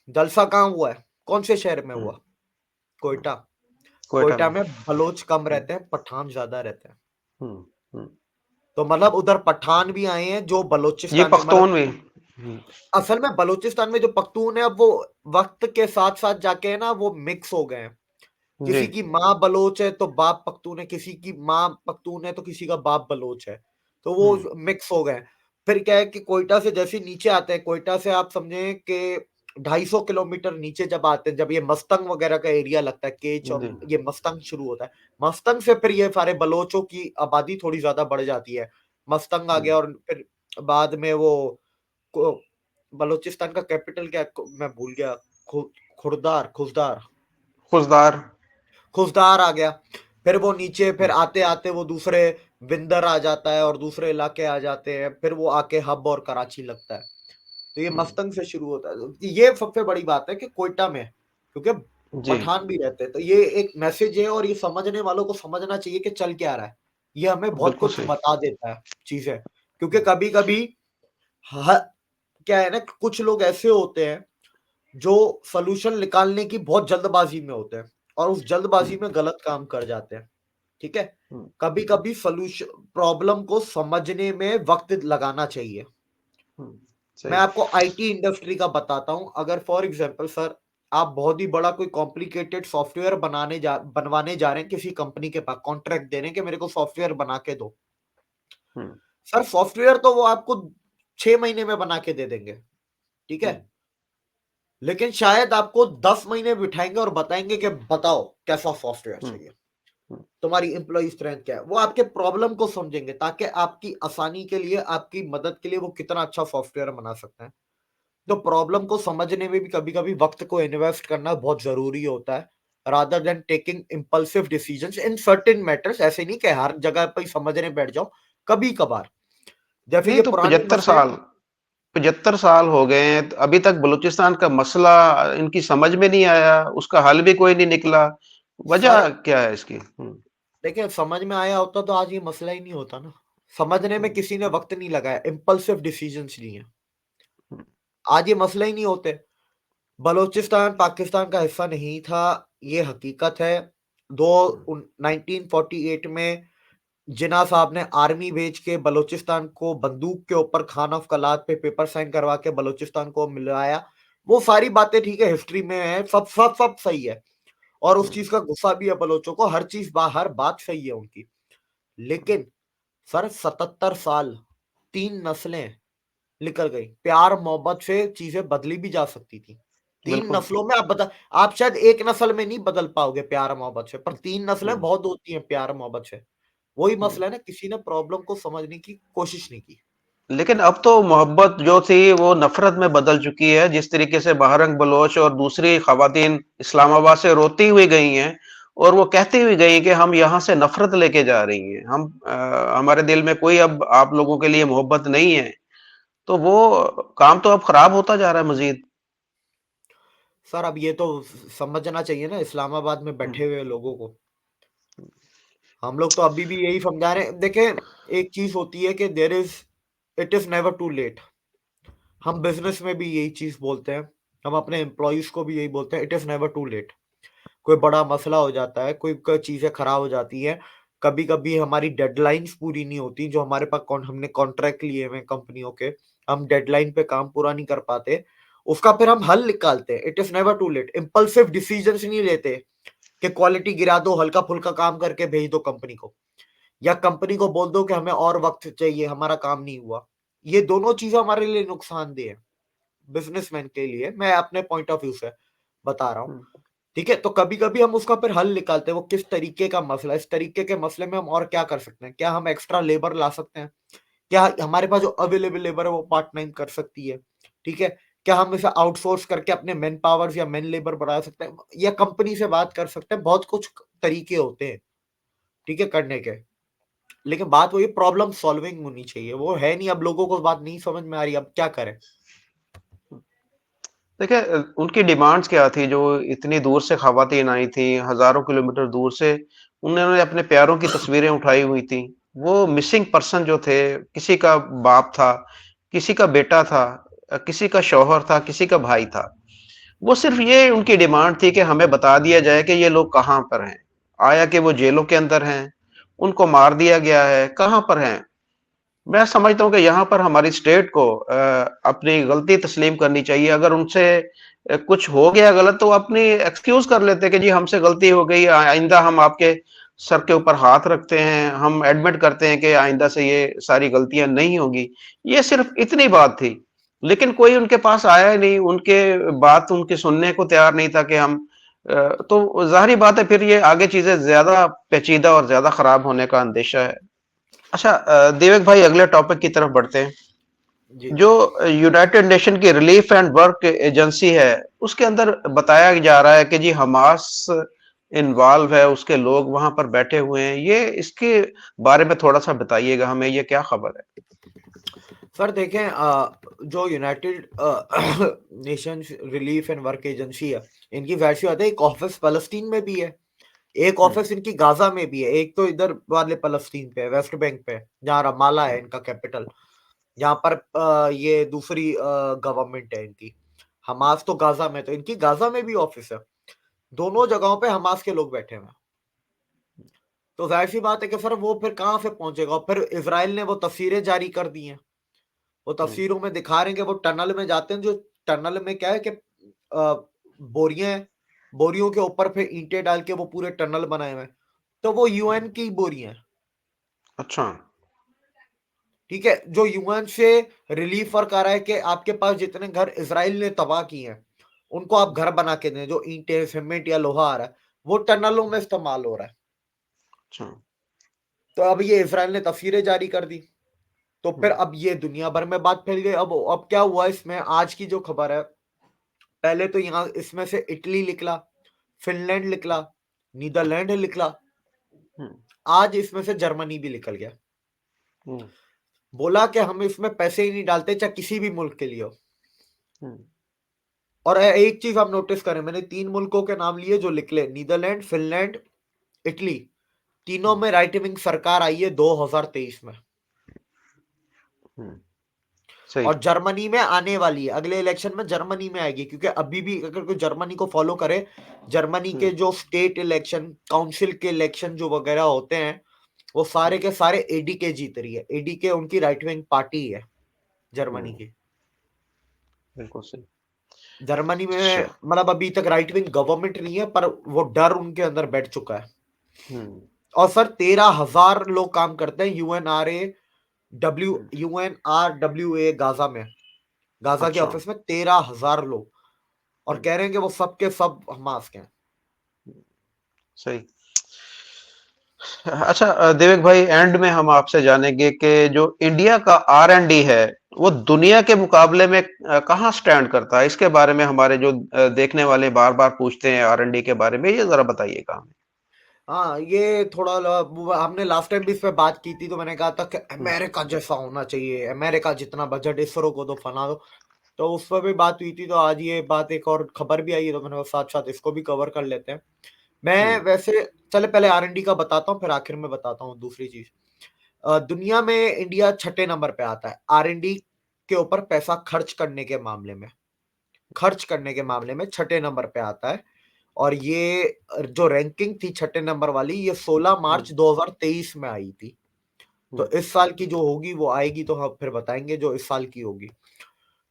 Speaker 2: जलसा कहाँ हुआ है? कौन से शहर में
Speaker 1: हुँ,
Speaker 2: हुआ?
Speaker 1: हुँ,
Speaker 2: कोयटा।
Speaker 1: क्वेटा
Speaker 2: कोयटा
Speaker 1: में।
Speaker 2: में बलोच कम
Speaker 1: हुँ,
Speaker 2: रहते हैं, पठान ज़्यादा रहते हैं।
Speaker 1: हुँ, हुँ।
Speaker 2: तो मतलब उधर पठान भी आए हैं जो
Speaker 1: ये
Speaker 2: बलूचिस्तान में मतलब
Speaker 1: पख्तून भी हुँ,
Speaker 2: असल में बलूचिस्तान में जो पख्तून है, अब वो वक्त के साथ साथ जाके ना वो मिक्स हो गए हैं।
Speaker 1: जी,
Speaker 2: किसी की माँ बलोच है तो बाप पख्तून है, किसी की माँ पख्तून है तो किसी का बाप बलोच है, तो
Speaker 1: हुँ,
Speaker 2: वो मिक्स हो गए हैं। फिर क्या है कि कोयटा से जैसे ही नीचे आते हैं, कोयटा से आप समझें कि 250 किलोमीटर नीचे जब आते हैं, जब ये मस्तंग वगैरह का एरिया लगता है, केच और
Speaker 1: जी,
Speaker 2: ये मस्तंग शुरू होता है। मस्तंग से फिर ये सारे बलोचों की आबादी थोड़ी ज़्यादा बढ़ जाती है। मस्तंग आ
Speaker 1: हुँ,
Speaker 2: गया और फिर बाद में वो को बलूचिस्तान का कैपिटल क्या है? मैं भूल गया। खु खुरदार खुजदार
Speaker 1: खुशदार
Speaker 2: खुजदार आ गया। फिर वो नीचे फिर
Speaker 1: हुँ,
Speaker 2: आते-आते वो दूसरे विंदर आ जाता है और दूसरे इलाके आ जाते हैं। फिर वो आके हब और कराची लगता है। तो ये
Speaker 1: हुँ,
Speaker 2: मस्तंग से शुरू होता है। तो ये सबसे बड़ी बात है कि कोयटा में, क्योंकि
Speaker 1: जी,
Speaker 2: पठान भी रहते हैं। तो ये एक मैसेज है और ये समझने वालों को समझना चाहिए कि चल क्या रहा है। ये हमें बहुत
Speaker 1: बिल्कुल
Speaker 2: कुछ
Speaker 1: सही।
Speaker 2: बता देता है चीज़ें। क्योंकि कभी-कभी ह क्या है ना, कुछ लोग ऐसे होते हैं जो सॉल्यूशन निकालने की बहुत जल्दबाजी में होते हैं और उस
Speaker 1: हुँ,
Speaker 2: जल्दबाजी में गलत काम कर जाते हैं, ठीक है?
Speaker 1: हुँ,
Speaker 2: कभी-कभी सॉल्यूशन प्रॉब्लम को समझने में वक़्त लगाना चाहिए।
Speaker 1: हुँ,
Speaker 2: मैं
Speaker 1: सही।
Speaker 2: आपको आईटी इंडस्ट्री का बताता हूँ, अगर फॉर एग्ज़ाम्पल सर, आप बहुत ही बड़ा कोई कॉम्प्लिकेटेड सॉफ्टवेयर बनवाने जा रहे हैं किसी कंपनी के पास, कॉन्ट्रैक्ट दे रहे हैं कि मेरे को सॉफ्टवेयर बना के दो।
Speaker 1: हुँ,
Speaker 2: सर सॉफ्टवेयर तो वो आपको 6 महीने में बना के दे देंगे, ठीक
Speaker 1: हुँ,
Speaker 2: है? लेकिन शायद आपको 10 महीने बिठाएँगे और बताएँगे कि बताओ कैसा सॉफ्टवेयर
Speaker 1: हुँ,
Speaker 2: चाहिए?
Speaker 1: हुँ,
Speaker 2: तुम्हारी एम्प्लॉयी स्ट्रेंथ क्या है? वो आपके प्रॉब्लम को समझेंगे ताकि आपकी आसानी के लिए, आपकी मदद के लिए वो कितना अच्छा सॉफ्टवेयर बना सकते हैं। तो प्रॉब्लम को समझने में भी कभी-कभी वक़्त को इन्वेस्ट करना बहुत ज़रूरी होता है, rather than taking impulsive decisions in certain matters. ऐसे नहीं कि हर जगह पे ही समझने बैठ जाओ, कभी-कभार। जैसे
Speaker 1: नहीं
Speaker 2: ये
Speaker 1: तो
Speaker 2: पुराने
Speaker 1: 75
Speaker 2: मसले,
Speaker 1: साल 75 साल हो गए हैं, तो अभी तक बलूचिस्तान का मसला इनकी समझ में नहीं आया, उसका हल भी कोई नहीं निकला।
Speaker 2: सर
Speaker 1: वजह क्या है इसकी? हुँ,
Speaker 2: देखिए समझ में आया होता तो आज ये मसला ही नहीं होता ना। समझने में किसी ने वक्त नहीं लगाया, इम्पल्सिव डिसीजंस लिए, आज ये मसला ही नहीं होते। बलूचिस्तान पाकिस्तान का हिस्सा नहीं था, ये हकीकत है। दो 1948 में जिन्ना साहब ने आर्मी भेज के बलूचिस्तान को बंदूक के ऊपर खान ऑफ कलात पे पेपर साइन करवा के बलूचिस्तान को मिलाया। वो सारी बातें ठीक है, हिस्ट्री में है, सब सब सब सही है, और उस चीज का गुस्सा भी है बलोचों को, हर चीज हर बात सही है उनकी। लेकिन सर 77 साल, 3 नस्लें निकल गई। प्यार मोहब्बत से चीजें बदली भी जा सकती थी। 3 नस्लों में आप बता, आप शायद एक नस्ल में नहीं बदल पाओगे प्यार मोहब्बत से, पर 3 नस्लें बहुत होती हैं प्यार मोहब्बत से। वही मसला है ना, किसी ने प्रॉब्लम को समझने की कोशिश नहीं की।
Speaker 1: लेकिन अब तो मोहब्बत जो थी वो नफरत में बदल चुकी है। जिस तरीके से बहरंग बलोच और दूसरी खवातीन इस्लामाबाद से रोती हुई गई हैं और वो कहती हुई गई कि हम यहाँ से नफरत लेके जा रही हैं, हमारे दिल में कोई अब आप लोगों के लिए मोहब्बत नहीं है, तो वो काम तो अब खराब होता जा रहा है मजीद।
Speaker 2: सर अब ये तो समझना चाहिए ना इस्लामाबाद में बैठे हुए लोगों को। हम लोग तो अभी भी यही समझा रहे हैं। देखें, एक चीज होती है कि it is never too late. हम बिजनेस में भी यही चीज बोलते हैं, हम अपने एम्प्लॉयज को भी यही बोलते हैं, it is never too late. कोई बड़ा मसला हो जाता है, कोई चीजें खराब हो जाती हैं, कभी कभी हमारी डेडलाइंस पूरी नहीं होती, जो हमारे पास हमने कॉन्ट्रैक्ट लिए हुए कंपनियों के, हम डेडलाइन पे काम पूरा नहीं कर पाते, उसका फिर हम हल निकालते हैं। It is never too late. Impulsive decisions नहीं लेते कि क्वालिटी गिरा दो, हल्का फुल्का काम करके भेज दो कंपनी को, या कंपनी को बोल दो कि हमें और वक्त चाहिए, हमारा काम नहीं हुआ। ये दोनों चीजें हमारे लिए नुकसानदेह है, बिजनेसमैन के लिए। मैं अपने पॉइंट ऑफ व्यू से बता रहा हूँ। ठीक है, तो कभी कभी हम उसका फिर हल निकालते हैं, वो किस तरीके का मसला है, इस तरीके के मसले में हम और क्या कर सकते हैं, क्या हम एक्स्ट्रा लेबर ला सकते हैं, क्या हमारे पास जो अवेलेबल लेबर है वो पार्ट टाइम कर सकती है, ठीक है, क्या हम इसे आउटसोर्स करके अपने मैन पावर्स या मैन लेबर बढ़ा सकते हैं, या कंपनी से बात कर सकते हैं। बहुत कुछ तरीके होते हैं, ठीक है, करने के। लेकिन बात वही प्रॉब्लम सॉल्विंग होनी चाहिए, वो है नहीं। अब लोगों को बात नहीं समझ में आ रही, अब क्या करें।
Speaker 1: देखिए उनकी डिमांड्स क्या थी जो इतनी दूर से खवातीन आई थी, हजारों किलोमीटर दूर से, उन्होंने अपने प्यारों की तस्वीरें उठाई हुई थी। वो मिसिंग पर्सन जो थे, किसी का बाप था, किसी का बेटा था, किसी का शौहर था, किसी का भाई था। वो सिर्फ ये उनकी डिमांड थी कि हमें बता दिया जाए कि ये लोग कहाँ पर हैं। आया कि वो जेलों के अंदर हैं, उनको मार दिया गया है, कहाँ पर हैं। मैं समझता हूँ कि यहाँ पर हमारी स्टेट को अपनी गलती तस्लीम करनी चाहिए। अगर उनसे कुछ हो गया गलत तो अपनी एक्सक्यूज कर लेते कि जी हमसे गलती हो गई, आइंदा हम आपके सर के ऊपर हाथ रखते हैं, हम एडमिट करते हैं कि आइंदा से ये सारी गलतियां नहीं होगी। ये सिर्फ इतनी बात थी। लेकिन कोई उनके पास आया ही नहीं, उनके बात उनकी सुनने को तैयार नहीं था कि हम तो जाहिर बात है फिर ये आगे चीजें ज्यादा पेचीदा और ज्यादा खराब होने का अंदेशा है। अच्छा देवक भाई अगले टॉपिक की तरफ बढ़ते हैं।
Speaker 2: जी
Speaker 1: जो यूनाइटेड नेशन की रिलीफ एंड वर्क एजेंसी है, उसके अंदर बताया जा रहा है कि जी हमास इन्वॉल्व है, उसके लोग वहां पर बैठे हुए हैं। ये इसके बारे में थोड़ा सा बताइएगा हमें, ये क्या खबर है।
Speaker 2: सर देखें, जो United Nations relief and work agency है, इनकी वैसी बात है, एक ऑफिस फलस्तीन में भी है, एक
Speaker 1: हम्म,
Speaker 2: ऑफिस इनकी गाजा में भी है, एक तो इधर वाले फलस्तीन पे है, वेस्ट बैंक पे, जहाँ रमाला है
Speaker 1: हम्म,
Speaker 2: इनका कैपिटल, जहाँ पर ये दूसरी गवर्नमेंट है इनकी। हमास तो गाजा में, तो इनकी गाजा में भी ऑफिस है। दोनों जगहों पे हमास के लोग बैठे हुए हैं। तो जाहिर सी बात है कि सर वो फिर कहाँ से पहुंचेगा। और फिर इसराइल ने वो तस्वीरें जारी कर दी हैं, वो
Speaker 1: हम्म,
Speaker 2: तस्वीरों में दिखा रहे हैं कि वो टनल में जाते हैं, जो टनल में क्या है कि बोरियां हैं, बोरियों के ऊपर फिर ईंटें डाल के वो पूरे टनल बनाए हुए हैं। तो वो यूएन की बोरियां हैं,
Speaker 1: अच्छा।
Speaker 2: ठीक है, जो यूएन से रिलीफ वर्क आ रहा है कि आपके पास जितने घर इसराइल ने तबाह किए हैं उनको आप घर बना के दें, जो ईंटें सीमेंट या लोहा आ रहा है वो टनलों में इस्तेमाल हो रहा है।
Speaker 1: अच्छा।
Speaker 2: तो अब ये इसराइल ने तस्वीरें जारी कर दी, तो फिर
Speaker 1: हम्म,
Speaker 2: अब ये दुनिया भर में बात फैल गई। अब क्या हुआ इसमें, आज की जो खबर है, पहले तो यहाँ इसमें से इटली निकला, फिनलैंड निकला, नीदरलैंड निकला,
Speaker 1: हम्म,
Speaker 2: आज इसमें से जर्मनी भी निकल गया।
Speaker 1: हम्म,
Speaker 2: बोला कि हम इसमें पैसे ही नहीं डालते, चाहे किसी भी मुल्क के लिए हो।
Speaker 1: हम्म,
Speaker 2: और एक चीज आप नोटिस करें, मैंने 3 मुल्कों के नाम लिए जो निकले, नीदरलैंड, फिनलैंड, इटली। तीनों में राइट विंग सरकार आई है 2023 में।
Speaker 1: सही।
Speaker 2: और जर्मनी में आने वाली है, अगले इलेक्शन में जर्मनी में आएगी, क्योंकि अभी भी अगर कोई जर्मनी को फॉलो करे, जर्मनी के जो स्टेट इलेक्शन, काउंसिल के इलेक्शन जो वगैरह होते हैं, वो सारे के सारे एडीके जीत रही है। एडीके उनकी राइट विंग पार्टी है जर्मनी की।
Speaker 1: बिल्कुल सही।
Speaker 2: जर्मनी में
Speaker 1: अच्छा।
Speaker 2: मतलब अभी तक राइट विंग गवर्नमेंट नहीं है, पर वो डर उनके अंदर बैठ चुका है। और सर 13,000 लोग काम करते हैं यूएनआरडब्ल्यूए गाजा में, गाजा के
Speaker 1: अच्छा।
Speaker 2: ऑफिस में 13,000 लोग, और कह रहे हैं कि वो सब के सब हमास के हैं।
Speaker 1: सही। अच्छा देवेक भाई, एंड में हम आपसे जानेंगे कि जो इंडिया का R&D है वो दुनिया के मुकाबले में कहाँ स्टैंड करता है। इसके बारे में हमारे जो देखने वाले बार बार पूछते हैं R&D के बारे में, ये जरा बताइएगा हमें।
Speaker 2: हाँ, ये थोड़ा हमने लास्ट टाइम भी इस पे बात की थी, तो मैंने कहा था कि
Speaker 1: हम्म,
Speaker 2: अमेरिका जैसा होना चाहिए, अमेरिका जितना बजट इसरो को दो, फना दो। तो उस पर भी बात हुई थी, तो आज ये बात एक और खबर भी आई है, तो मैंने कहा साथ साथ इसको भी कवर कर लेते हैं। मैं
Speaker 1: हम्म,
Speaker 2: वैसे चले पहले R&D का बताता हूँ, फिर आखिर में बताता हूँ दूसरी चीज। दुनिया में इंडिया छठे नंबर पे आता है R&D के ऊपर पैसा खर्च करने के मामले में, खर्च करने के मामले में छठे नंबर पे आता है। और ये जो रैंकिंग थी छठे नंबर वाली, ये 16
Speaker 1: हम्म,
Speaker 2: मार्च 2023 में आई थी। तो
Speaker 1: हम्म,
Speaker 2: इस साल की जो होगी वो आएगी, तो हम फिर बताएंगे जो इस साल की होगी।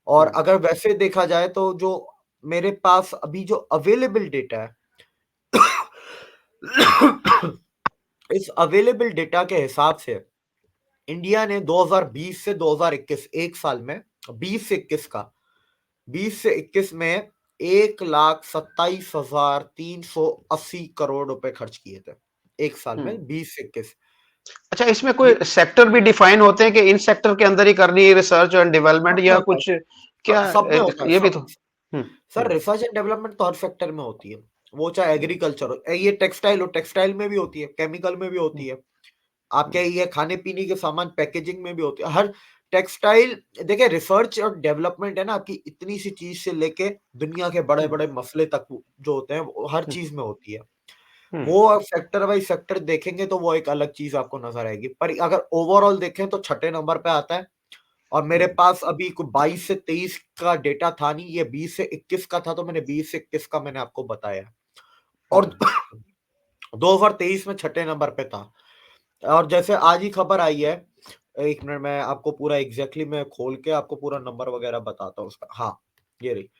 Speaker 2: और
Speaker 1: हम्म,
Speaker 2: अगर वैसे देखा जाए तो जो मेरे पास अभी जो अवेलेबल डेटा है, इस अवेलेबल डेटा के हिसाब से इंडिया ने 2020 से 2021 एक साल में, 20 से 21 का, 20 से 21 में 1,27,380 करोड़ रुपए खर्च किए थे एक साल
Speaker 1: हम्म।
Speaker 2: में, 20 से 21।
Speaker 1: अच्छा, इसमें कोई
Speaker 2: ये
Speaker 1: सेक्टर भी डिफाइन होते हैं कि इन सेक्टर के अंदर ही करनी है रिसर्च एंड डेवलपमेंट,
Speaker 2: सब में
Speaker 1: या
Speaker 2: होता
Speaker 1: कुछ क्या
Speaker 2: है, सब में होता है,
Speaker 1: ये भी
Speaker 2: सब।
Speaker 1: तो। Hmm,
Speaker 2: sir
Speaker 1: hmm,
Speaker 2: research and development तो हर सेक्टर में होती है, वो चाहे
Speaker 1: हम्म,
Speaker 2: एग्रीकल्चर हो, ये टेक्सटाइल हो, टेक्सटाइल में भी होती है, केमिकल में भी
Speaker 1: हम्म,
Speaker 2: होती है, आपके
Speaker 1: हम्म,
Speaker 2: ये खाने पीने के सामान पैकेजिंग में भी होती है, हर टेक्सटाइल। देखिए रिसर्च और डेवलपमेंट है ना, आपकी इतनी सी चीज से लेके दुनिया के बड़े
Speaker 1: हम्म,
Speaker 2: बड़े मसले तक जो होते हैं, वो हर
Speaker 1: हम्म,
Speaker 2: चीज में होती है।
Speaker 1: हम्म,
Speaker 2: वो आप सेक्टर वाइज सेक्टर देखेंगे तो वो एक अलग चीज आपको नजर आएगी, पर अगर ओवरऑल देखें तो छठे नंबर पे आता है। और मेरे
Speaker 1: हम्म,
Speaker 2: पास अभी 22 से 23 का डेटा था नहीं, ये 20 से 21 का था, तो मैंने 20 से 21 का मैंने आपको बताया। और
Speaker 1: हम्म,
Speaker 2: 2023 में छठे नंबर पे था। और जैसे आज ही खबर आई है, एक मिनट मैं आपको पूरा एग्जैक्टली मैं खोल के आपको पूरा नंबर वगैरह बताता हूँ उसका। हाँ, ये रही।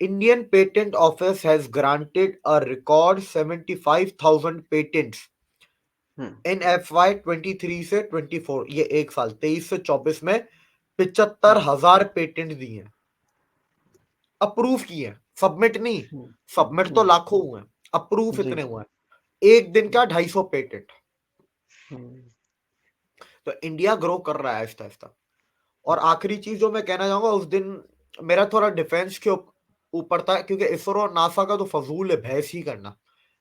Speaker 2: Indian patent office has granted a record 75,000 patents
Speaker 1: hmm,
Speaker 2: in FY 23 से 24, ये एक साल 23 से 24 में 75,000 पेटेंट दिए हैं, अप्रूव किए हैं, सबमिट नहीं।
Speaker 1: हम्म,
Speaker 2: सबमिट तो
Speaker 1: हम्म,
Speaker 2: लाखों हुए हैं, अप्रूव
Speaker 1: जी।
Speaker 2: इतने हुए हैं। एक दिन का 250 पेटेंट।
Speaker 1: हम्म,
Speaker 2: तो इंडिया ग्रो कर रहा है आहिस्ता आहिस्ता। और आखिरी चीज जो मैं कहना चाहूंगा, उस दिन मेरा थोड़ा डिफेंस के ऊपर था, क्योंकि इसरो और नासा का तो फजूल है बहस ही करना।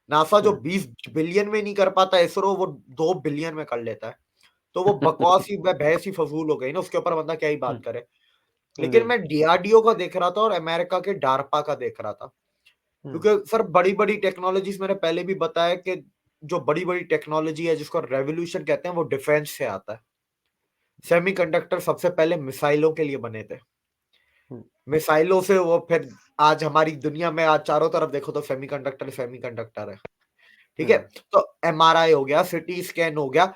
Speaker 2: नासा जो
Speaker 1: हम्म,
Speaker 2: 20 बिलियन में नहीं कर पाता, इसरो वो 2 बिलियन में कर लेता है। तो वो बकवास ही, बहस ही फजूल हो गई ना, उसके ऊपर बंदा क्या ही बात करे।
Speaker 1: जी।
Speaker 2: लेकिन मैं DRDO का देख रहा था और अमेरिका के डार्पा का देख रहा था,
Speaker 1: हम्म,
Speaker 2: क्योंकि सर बड़ी बड़ी टेक्नोलॉजीज, मैंने पहले भी बताया कि जो बड़ी बड़ी टेक्नोलॉजी है जिसको रेवोल्यूशन कहते हैं, वो डिफेंस से आता है। सेमीकंडक्टर सबसे पहले मिसाइलों के लिए बने थे,
Speaker 1: हम्म,
Speaker 2: मिसाइलों से वो फिर आज हमारी दुनिया में आज चारों तरफ देखो तो सेमीकंडक्टर सेमीकंडक्टर है। ठीक है।
Speaker 1: हम्म,
Speaker 2: तो MRI हो गया, सिटी स्कैन हो गया।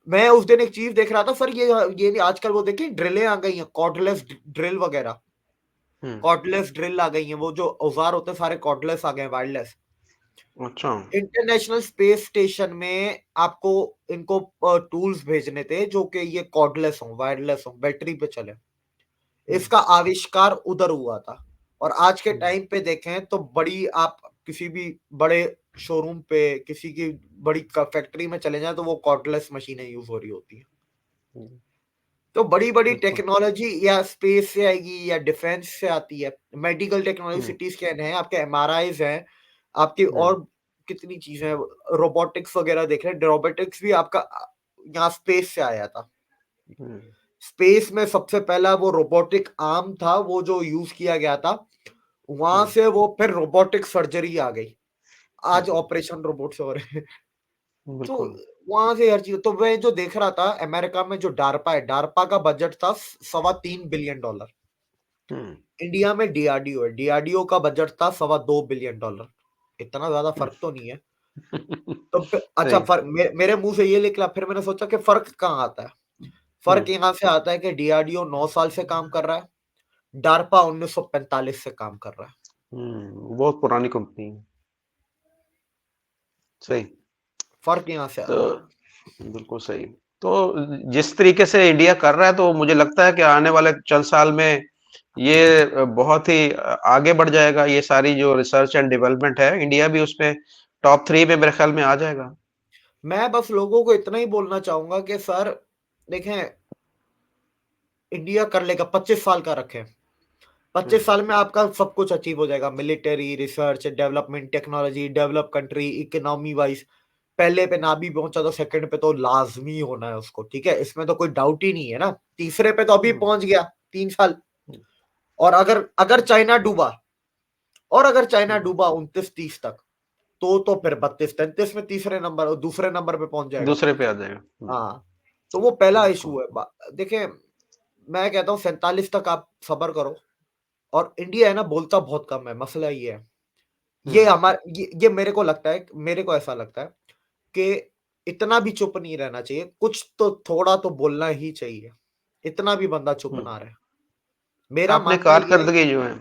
Speaker 2: मैं उस दिन एक चीज देख रहा था सर, ये नहीं, आजकल वो देखिए ड्रिलें आ गई हैं, कॉर्डलेस ड्रिल वगैरह,
Speaker 1: हम्म,
Speaker 2: कॉर्डलेस ड्रिल आ गई हैं, वो जो औजार होते हैं सारे कॉर्डलेस आ गए, वायरलेस।
Speaker 1: अच्छा।
Speaker 2: इंटरनेशनल स्पेस स्टेशन में आपको इनको टूल्स भेजने थे जो कि ये कॉर्डलेस हो, वायरलेस हो, बैटरी पे चले।
Speaker 1: हम्म,
Speaker 2: इसका आविष्कार उधर हुआ था। और आज के
Speaker 1: हम्म,
Speaker 2: टाइम पे देखें तो बड़ी, आप किसी भी बड़े शोरूम पे, किसी की बड़ी फैक्ट्री में चले जाएं तो वो कॉर्डलेस मशीनें यूज हो रही होती हैं।
Speaker 1: हम्म,
Speaker 2: तो बड़ी बड़ी
Speaker 1: बिल्कुल।
Speaker 2: टेक्नोलॉजी या स्पेस से आएगी या डिफेंस से आती है। मेडिकल टेक्नोलॉजी,
Speaker 1: हम्म,
Speaker 2: सिटी स्कैन है, आपके MRIs हैं, आपकी
Speaker 1: हम्म,
Speaker 2: और कितनी चीजें, रोबोटिक्स वगैरह देख रहे हैं। रोबोटिक्स भी आपका यहाँ स्पेस से आया था।
Speaker 1: हम्म,
Speaker 2: स्पेस में सबसे पहला वो रोबोटिक आर्म था, वो जो यूज किया गया था, वहां
Speaker 1: हम्म,
Speaker 2: से वो फिर रोबोटिक सर्जरी आ गई। आज
Speaker 1: हम्म,
Speaker 2: ऑपरेशन रोबोट से हो रहे हैं। तो
Speaker 1: बिल्कुल।
Speaker 2: वहां से हर चीज। तो मैं जो देख रहा था अमेरिका में जो डार्पा है, डार्पा का बजट था $3.25 बिलियन।
Speaker 1: हम्म।
Speaker 2: इंडिया में डीआरडीओ है, डीआरडीओ का बजट था $2.25 बिलियन। इतना ज्यादा फर्क तो नहीं है। तो अच्छा,
Speaker 1: सही।
Speaker 2: फर्क मेरे मुंह से ये निकला, फिर मैंने सोचा कि फर्क कहाँ आता है। फर्क
Speaker 1: हम्म।
Speaker 2: यहाँ से आता है कि डीआरडीओ 9 साल से काम कर रहा है, डार्पा 1945 से काम कर रहा है।
Speaker 1: बहुत पुरानी कंपनी है। सही।
Speaker 2: फर्क यहाँ से
Speaker 1: तो
Speaker 2: आता है।
Speaker 1: बिल्कुल सही। तो जिस तरीके से इंडिया कर रहा है, तो मुझे लगता है कि आने वाले चंद साल में ये बहुत ही आगे बढ़ जाएगा। ये सारी जो रिसर्च एंड डेवलपमेंट है, इंडिया भी उसमें टॉप 3 में मेरे ख्याल में आ जाएगा।
Speaker 2: मैं बस लोगों को इतना ही बोलना चाहूंगा कि सर देखें, इंडिया कर लेगा, 25 साल का रखें। 25 साल में आपका सब कुछ अचीव हो जाएगा, military, research, development, technology, develop country, economy wise. पहले पे ना भी पहुंचा तो सेकंड पे तो लाजमी होना है उसको, ठीक है, इसमें तो कोई डाउट ही नहीं है ना। तीसरे पे तो अभी
Speaker 1: हम्म।
Speaker 2: पहुंच गया, 3 साल। और अगर अगर चाइना डूबा, और अगर चाइना
Speaker 1: हम्म।
Speaker 2: डूबा 29-30 तक, तो फिर 32-33 में तीसरे नंबर और दूसरे नंबर पे पहुंच जाएगा।
Speaker 1: दूसरे पे आ जाएगा।
Speaker 2: हाँ, तो वो पहला
Speaker 1: बिल्कुल।
Speaker 2: इशू है। देखें, मैं कहता हूँ 47 तक आप सबर करो। और इंडिया है ना, बोलता बहुत कम है, मसला ये है। ये
Speaker 1: हम्म।
Speaker 2: हमारे ये मेरे को लगता है, मेरे को ऐसा लगता है कि इतना भी चुप नहीं रहना चाहिए, कुछ तो थोड़ा तो बोलना ही चाहिए। इतना भी बंदा चुप
Speaker 1: हम्म।
Speaker 2: ना रहे, मेरा
Speaker 1: अपने
Speaker 2: मानना ये है।
Speaker 1: कारकर्दगी जो है।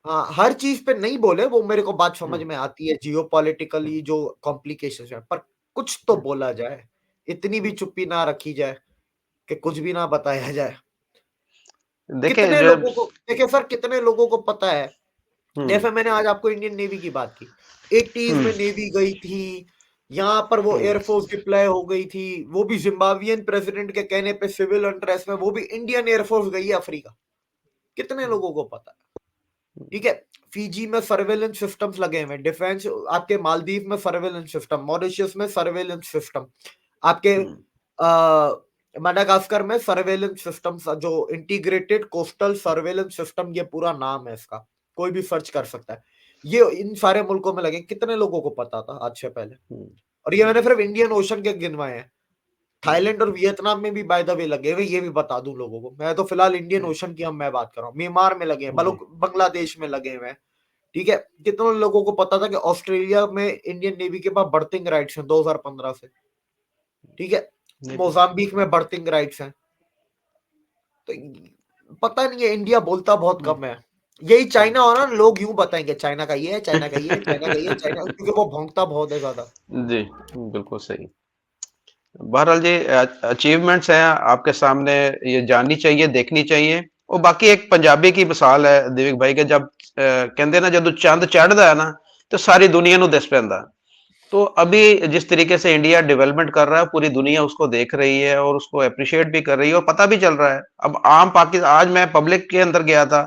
Speaker 2: हाँ, हर चीज पे नहीं बोले, वो मेरे को बात समझ
Speaker 1: हम्म।
Speaker 2: में आती है, जियोपॉलिटिकली जो कॉम्प्लिकेशंस है, पर कुछ तो बोला जाए। इतनी भी चुप्पी ना रखी जाए कि कुछ भी ना बताया जाए।
Speaker 1: देखें
Speaker 2: कितने
Speaker 1: जो।
Speaker 2: लोगों को देखिए सर, कितने लोगों को पता है।
Speaker 1: हम्म।
Speaker 2: जैसे मैंने आज आपको इंडियन नेवी की बात की, 80s
Speaker 1: हम्म।
Speaker 2: में नेवी गई थी, यहाँ पर वो
Speaker 1: हम्म।
Speaker 2: एयरफोर्स डिप्लॉय हो गई थी, वो भी जिम्बाब्वियन प्रेसिडेंट के कहने पे सिविल अनरेस्ट में, वो भी इंडियन एयरफोर्स गई है अफ्रीका। कितने लोगों को पता है, ठीक है। फिजी में सर्वेलेंस सिस्टम्स लगे हुए हैं, डिफेंस, आपके मालदीव में सर्वेलेंस सिस्टम, मॉरिशस में सर्वेलेंस सिस्टम, आपके
Speaker 1: हम्म।
Speaker 2: मडागास्कर में सर्वेलेंस सिस्टम, जो इंटीग्रेटेड कोस्टल सर्वेलेंस सिस्टम, ये पूरा नाम है इसका, कोई भी सर्च कर सकता है। ये इन सारे मुल्कों में लगे, कितने लोगों को पता था आज से पहले।
Speaker 1: हम्म।
Speaker 2: और ये मैंने सिर्फ इंडियन ओशन के गिनवाए हैं।
Speaker 1: हम्म।
Speaker 2: थाईलैंड और वियतनाम में भी बाय द वे लगे हुए, ये भी बता दूं लोगों को। मैं तो फिलहाल इंडियन
Speaker 1: हम्म।
Speaker 2: ओशन की मैं बात कर रहा हूँ। म्यांमार में लगे हैं,
Speaker 1: जी।
Speaker 2: बांग्लादेश में लगे हुए हैं, ठीक है। कितने लोगों को पता था कि ऑस्ट्रेलिया में इंडियन नेवी के पास बर्थिंग राइट्स हैं 2015 से, ठीक है।
Speaker 1: नहीं।
Speaker 2: मोजाम्बिक में बर्थिंग राइट्स हैं। तो पता नहीं है, इंडिया बोलता बहुत
Speaker 1: हम्म।
Speaker 2: कम है। यही
Speaker 1: हम्म।
Speaker 2: चाइना हो ना, लोग यूं बताएंगे चाइना का ये है, चाइना का ये है, चाइना का ये है, चाइना, क्योंकि वो भौंकता बहुत है ज्यादा।
Speaker 1: जी, बिल्कुल सही। बहरहाल जी, अचीवमेंट्स हैं आपके सामने, ये जाननी चाहिए, देखनी चाहिए। और बाकी एक पंजाबी की मिसाल है दिव्य भाई के, जब कहते ना जब चंद चढ़दा है ना, तो सारी दुनिया नु दिस पैंदा। तो अभी जिस तरीके से इंडिया डेवलपमेंट कर रहा है, पूरी दुनिया उसको देख रही है और उसको अप्रिशिएट भी कर रही है, और पता भी चल रहा है। अब आम पाकिस्तान, आज मैं पब्लिक के अंदर गया था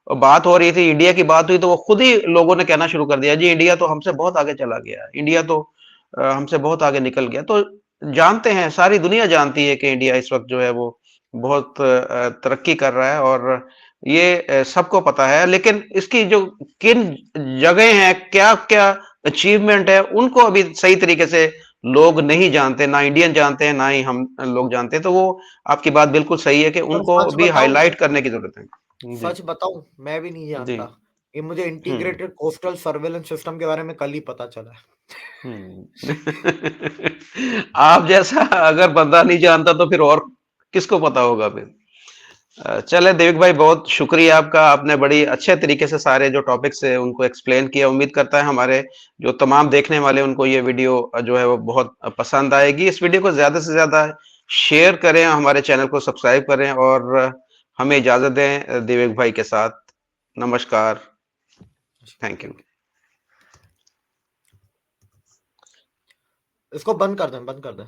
Speaker 1: और बात हो रही थी, इंडिया की बात हुई, तो वो खुद ही लोगों ने कहना शुरू कर दिया, जी इंडिया तो हमसे बहुत आगे चला गया, इंडिया तो हमसे बहुत आगे निकल गया। तो जानते हैं, सारी दुनिया जानती है कि इंडिया इस वक्त जो है वो बहुत तरक्की कर रहा है, और ये सबको पता है। लेकिन इसकी जो किन जगह हैं, क्या क्या अचीवमेंट है, उनको अभी सही तरीके से लोग नहीं जानते, ना इंडियन जानते हैं, ना ही हम लोग जानते हैं। तो वो आपकी बात बिल्कुल सही है कि
Speaker 2: सर
Speaker 1: उनको
Speaker 2: सच
Speaker 1: भी
Speaker 2: बताऊं,
Speaker 1: हाईलाइट करने की जरूरत है। जी।
Speaker 2: सच बताऊं, मैं भी नहीं
Speaker 1: जी।
Speaker 2: जानता। ये मुझे
Speaker 1: हम्म।
Speaker 2: इंटीग्रेटेड कोस्टल सर्वेलेंस सिस्टम के बारे में कल ही पता चला है।
Speaker 1: आप जैसा अगर बंदा नहीं जानता तो फिर और किसको पता होगा फिर। चले देविक भाई, बहुत शुक्रिया आपका, आपने बड़ी अच्छे तरीके से सारे जो टॉपिक्स है उनको एक्सप्लेन किया। उम्मीद करता है हमारे जो तमाम देखने वाले उनको ये वीडियो जो है वो बहुत पसंद आएगी। इस वीडियो को ज्यादा से ज्यादा शेयर करें, हमारे चैनल को सब्सक्राइब करें, और हमें इजाजत दें देविक भाई के साथ। नमस्कार। Thank you.
Speaker 2: Thank you. इसको बंद कर दें, बंद कर दें।